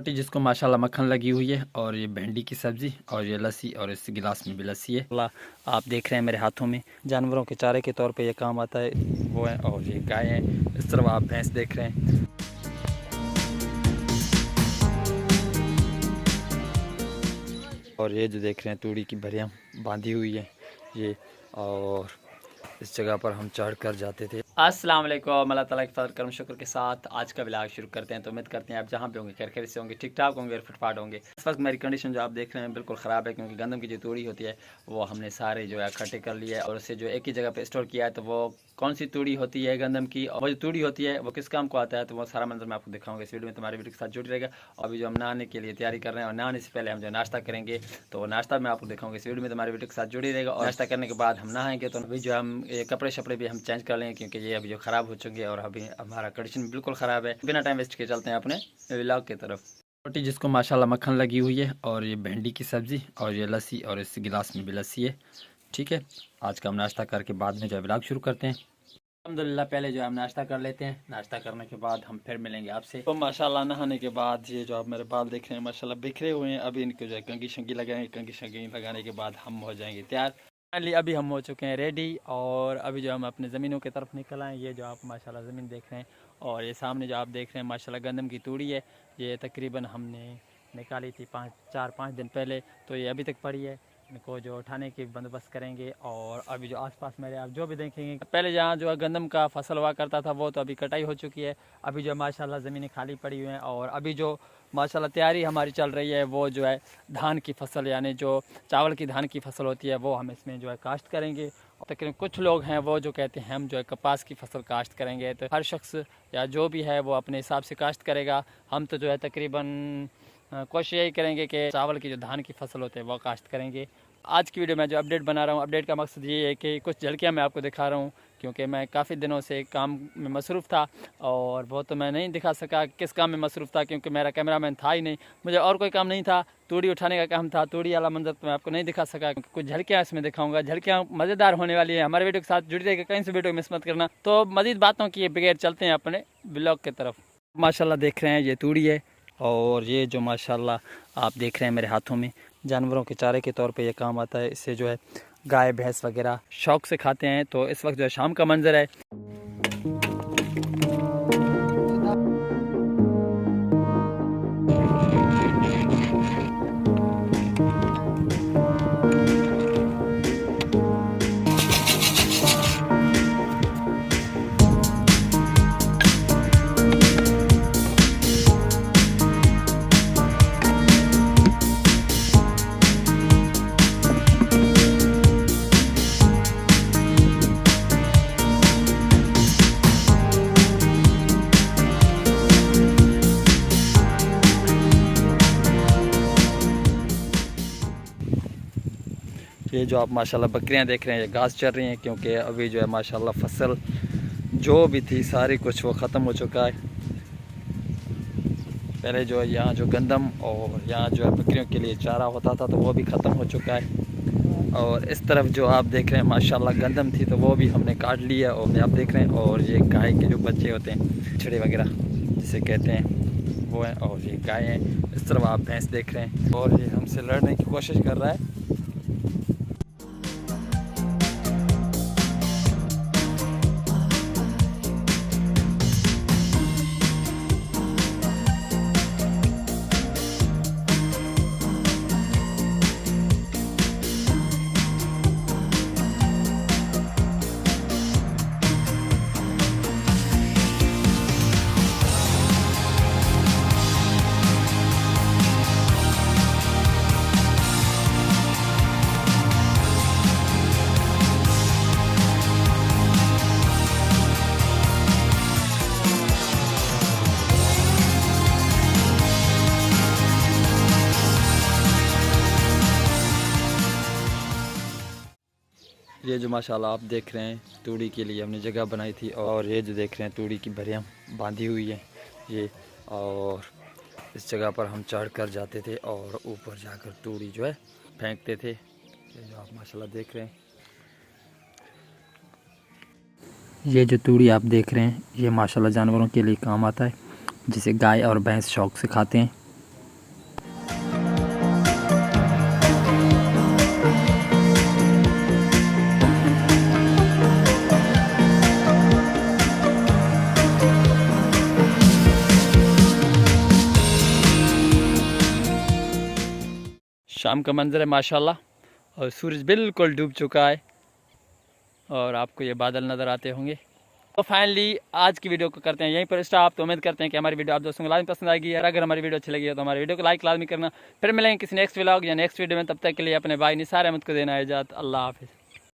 रोटी जिसको माशाल्लाह मक्खन लगी हुई है, और ये भिंडी की सब्ज़ी, और ये लस्सी, और इस गिलास में भी लस्सी है। आप देख रहे हैं मेरे हाथों में जानवरों के चारे के तौर पे ये काम आता है, वो है। और ये गाय है, इस तरफ आप भैंस देख रहे हैं। और ये जो देख रहे हैं तूड़ी की भरियाँ बांधी हुई है ये, और इस जगह पर हम चढ़ कर जाते थे। अस्सलाम वालेकुम, अल्लाह ताला के फज़ल करम शुक्र के साथ आज का व्लॉग शुरू करते हैं। तो उम्मीद करते हैं आप जहाँ पे होंगे खैर से होंगे, ठीक ठाक होंगे और फिटफाट होंगे। इस वक्त मेरी कंडीशन जो आप देख रहे हैं बिल्कुल ख़राब है, क्योंकि गंदम की जो तूड़ी होती है वो हमने सारे जो है इकट्ठे कर लिया है और उसे जो एक ही जगह पे स्टोर किया है। तो वो कौन सी तूड़ी होती है गंदम की, और वो जो तूड़ी होती है वो किस काम को आता है, तो वो सारा मंजर मैं आपको दिखाऊंगा इस वीडियो में। तुम्हारे वीडियो के साथ जुड़ रहेगा। और अभी जो हम नहाने के लिए तैयारी कर रहे हैं, और नहाने से पहले हम जो नाश्ता करेंगे, तो नाश्ता मैं आपको दिखाऊंगा इस वीडियो में। तुम्हारे वीडियो के साथ जुड़ी रहेगा। और नाश्ता करने के बाद हम नहाएंगे, तो अभी जो हम कपड़े शपड़े भी हम चेंज कर लेंगे, क्योंकि ये अभी जो ख़राब हो चुके हैं और अभी हमारा कंडीशन बिल्कुल ख़राब है। बिना टाइम वेस्ट के चलते हैं अपने व्लॉग की तरफ। रोटी जिसको माशाल्लाह मक्खन लगी हुई है, और ये भिंडी की सब्ज़ी, और ये लस्सी, और इस गिलास में भी लस्सी है। ठीक है, आज का हम नाश्ता करके बाद में जो है व्लॉग शुरू करते हैं। अल्हम्दुलिल्लाह, पहले जो है हम नाश्ता कर लेते हैं। नाश्ता करने के बाद हम फिर मिलेंगे आपसे। तो माशाल्लाह नहाने के बाद ये जो आप मेरे बाल देख रहे हैं माशाल्लाह बिखरे हुए हैं। अभी इनको जो है कंघी शंगी लगाएंगे। कंघी शंगी लगाने के बाद हम हो जाएंगे तैयार। फाइनली अभी हम हो चुके हैं रेडी, और अभी जो हम अपने ज़मीनों की तरफ निकल आए। ये जो आप माशाल्लाह ज़मीन देख रहे हैं, और ये सामने जो आप देख रहे हैं माशाल्लाह गंदम की तूड़ी है। ये तकरीबन हमने निकाली थी 4-5 दिन पहले, तो ये अभी तक पड़ी है। इनको जो उठाने की बंदोबस्त करेंगे। और अभी जो आसपास मेरे आप जो भी देखेंगे, पहले जहाँ जो है गंदम का फसल हुआ करता था वो तो अभी कटाई हो चुकी है। अभी जो माशाल्लाह ज़मीनें खाली पड़ी हुई हैं, और अभी जो माशाल्लाह तैयारी हमारी चल रही है वो जो है धान की फसल, यानी जो चावल की धान की फसल होती है वो हम इसमें जो है काश्त करेंगे। तकरीबन कुछ लोग हैं वो जो कहते हैं हम जो है कपास की फसल काश्त करेंगे। तो हर शख्स या जो भी है वो अपने हिसाब से काश्त करेगा। हम तो जो है तकरीबन कोशिश यही करेंगे कि चावल की जो धान की फसल होती है वो काश्त करेंगे। आज की वीडियो में जो अपडेट बना रहा हूँ, अपडेट का मकसद ये है कि कुछ झलकियाँ मैं आपको दिखा रहा हूँ, क्योंकि मैं काफ़ी दिनों से काम में मसरूफ़ था, और वो तो मैं नहीं दिखा सका किस काम में मसरूफ़ था, क्योंकि मेरा कैमरामैन था ही नहीं। मुझे और कोई काम नहीं था, तूड़ी उठाने का काम था। तूड़ी वाला मंजर तो मैं आपको नहीं दिखा सका, क्योंकि कुछ झलकियाँ इसमें दिखाऊंगा। झलकियाँ मज़ेदार होने वाली है, हमारे वीडियो के साथ जुड़ी रहेगा, कहीं से वीडियो मिस मत करना। तो मज़ीद बातों की बगैर चलते हैं अपने ब्लॉग की तरफ। माशाल्लाह देख रहे हैं ये तूड़ी है, और ये जो माशाल्लाह आप देख रहे हैं मेरे हाथों में जानवरों के चारे के तौर पे ये काम आता है। इससे जो है गाय भैंस वगैरह शौक़ से खाते हैं। तो इस वक्त जो है शाम का मंजर है। ये जो आप माशाल्लाह बकरियां देख रहे हैं ये घास चर रही हैं, क्योंकि अभी जो है माशाल्लाह फसल जो भी थी सारी कुछ वो ख़त्म हो चुका है। पहले जो है यहाँ जो गंदम और यहाँ जो है बकरियों के लिए चारा होता था तो वो भी ख़त्म हो चुका है। और इस तरफ जो आप देख रहे हैं माशाल्लाह गंदम थी तो वो भी हमने काट लिया, और आप देख रहे हैं। और ये गाय के जो बच्चे होते हैं छड़े वगैरह जिसे कहते हैं वो हैं, और ये गाय हैं। इस तरफ आप भैंस देख रहे हैं, और ये हमसे लड़ने की कोशिश कर रहा है। ये जो माशाल्लाह आप देख रहे हैं तूड़ी के लिए हमने जगह बनाई थी, और ये जो देख रहे हैं तूड़ी की भरियाँ बांधी हुई है ये, और इस जगह पर हम चढ़ कर जाते थे और ऊपर जाकर तूड़ी जो है फेंकते थे। ये जो आप माशाल्लाह देख रहे हैं, ये जो तूड़ी आप देख रहे हैं ये माशाल्लाह जानवरों के लिए काम आता है, जिसे गाय और भैंस शौक़ से खाते हैं। शाम का मंजर है माशाल्लाह, और सूरज बिल्कुल डूब चुका है और आपको ये बादल नज़र आते होंगे। तो फाइनली आज की वीडियो को करते हैं यहीं पर स्टॉप। तो उम्मीद करते हैं कि हमारी वीडियो आप दोस्तों को लाजमी पसंद आएगी। और अगर हमारी वीडियो अच्छी लगी है तो हमारी वीडियो को लाइक लाजमी करना। फिर मिलेंगे किसी नेक्स्ट व्लॉग या नेक्स्ट वीडियो में, तब तक के लिए अपने भाई निसार अहमद को देना इजाज़त। अल्लाह हाफिज़।